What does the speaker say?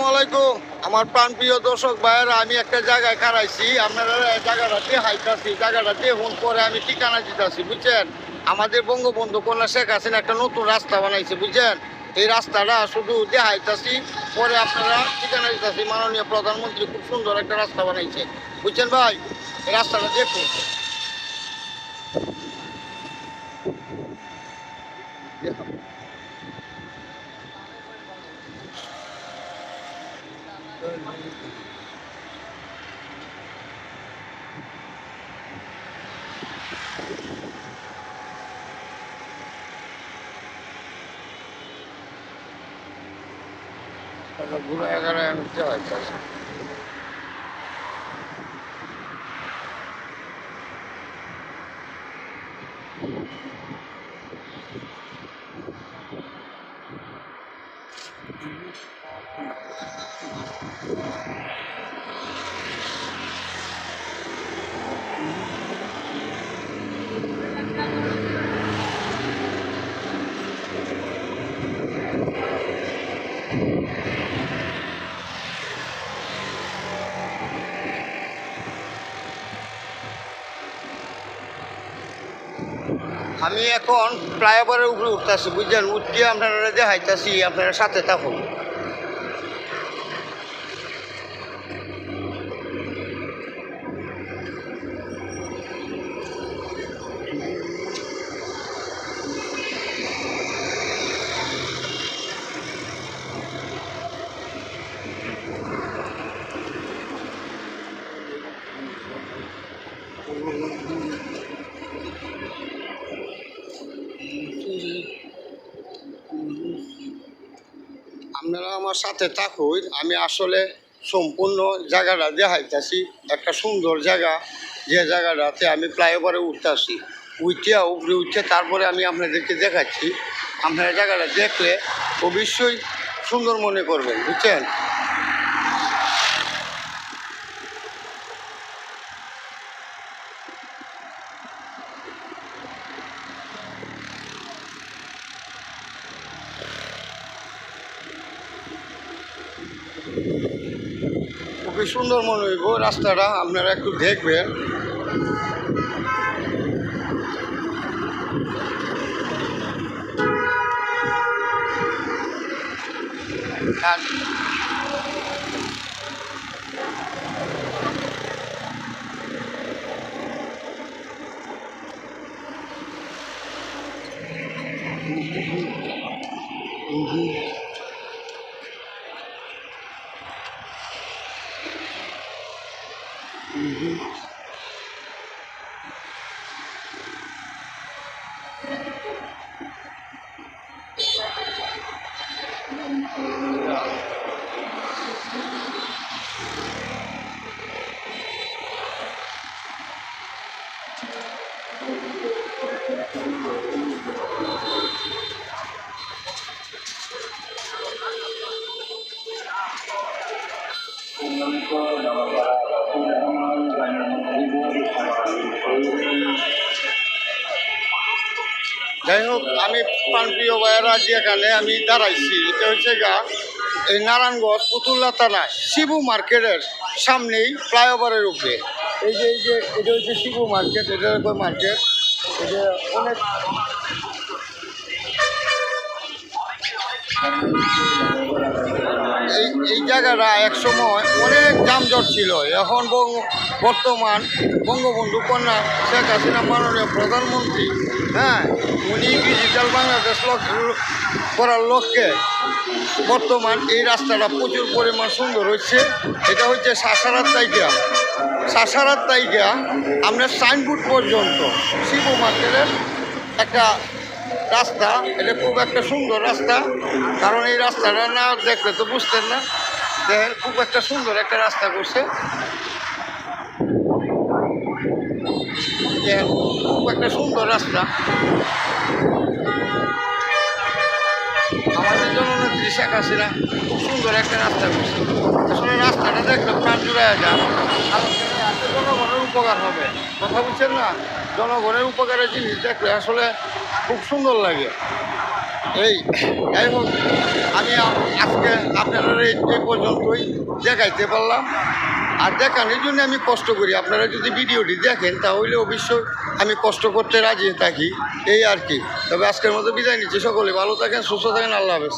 আসসালামু আলাইকুম আমার প্রাণপ্রিয় দর্শক ভাইয়েরা, আমি একটা জায়গায় খারাইছি। আপনারা জায়গাটাতে হাইতাছি, জায়গাটাতে ফোন করে আমি ঠিকানা দিতেছি, বুঝছেন। আমাদের বঙ্গবন্ধু কন্যা শেখ হাসিনা একটা নতুন রাস্তা বানাইছে, বুঝছেন। এই রাস্তাটা শুধু দেখাইতাছি, পরে আপনারা ঠিকানা দিতেছি। মাননীয় প্রধানমন্ত্রী খুব সুন্দর একটা রাস্তা বানাইছে, বুঝছেন ভাই। এই রাস্তাটা দেখুন। ঘুরে এগারো আনতে হয়। আমি এখন ফ্লাইওভারের উপরে উঠতেছি, বুঝছেন। উঠতে আপনারা দেখাইতেছি, আপনারা সাথে থাকুন। আপনারা আমার সাথে থাকুন। আমি আসলে সম্পূর্ণ জায়গাটা দেখাইতেছি, একটা সুন্দর জায়গা, যে জায়গাটাতে আমি ফ্লাইওভারে উঠতেছি। উপরে উঠে তারপরে আমি আপনাদেরকে দেখাচ্ছি। আপনারা জায়গাটা দেখলে অবশ্যই সুন্দর মনে করবেন, বুঝছেন। খুবই সুন্দর মনে হইব রাস্তাটা, আপনারা একটু দেখবেন। যাই হোক, আমি প্রাণপ্রিয় ভাইয়েরা যেখানে আমি দাঁড়াইছি, এটা হচ্ছে এই নারায়ণগঞ্জ পুতুল্লা থানা শিবু মার্কেটের সামনেই, ফ্লাইওভারের উপরে। এই যে এটা হচ্ছে শিবু মার্কেট, এটা মার্কেট। এটা অনেক এই জায়গাটা একসময় অনেক যানজট ছিল। এখন বর্তমান বঙ্গবন্ধু কন্যা শেখ হাসিনা মাননীয় প্রধানমন্ত্রী, উনি ডিজিটাল বাংলাদেশ করার লক্ষ্যে বর্তমান এই রাস্তাটা প্রচুর পরিমাণ সুন্দর হচ্ছে। এটা হচ্ছে সাসারাত তাইগা আমরা সাইনবোর্ড পর্যন্ত শিবু মার্কেটের একটা রাস্তা। এটা খুব একটা সুন্দর রাস্তা, কারণ এই রাস্তাটা না দেখলে তো বুঝতেন না। দেখেন, খুব একটা সুন্দর একটা রাস্তা করছে। দেখেন, খুব একটা সুন্দর রাস্তা। আমাদের জননেত্রী শেখ হাসিনা খুব সুন্দর একটা রাস্তা করছে। আসলে রাস্তাটা দেখলে প্রাণ জুড়াইয়া যায়। জনগণের উপকার হবে, কথা বুঝছেন না। জনগণের উপকারের জিনিস দেখলে আসলে খুব সুন্দর লাগে। এই যাই হোক আমি আজকে আপনারা এই পর্যন্তই দেখাইতে পারলাম। আর দেখানোর জন্য আমি কষ্ট করি, আপনারা যদি ভিডিওটি দেখেন তাহলে অবশ্যই আমি কষ্ট করতে রাজি থাকি, এই আর কি। তবে আজকের মতো বিদায় নিচ্ছি, সকলে ভালো থাকেন, সুস্থ থাকেন, আল্লাহ হাফেজ।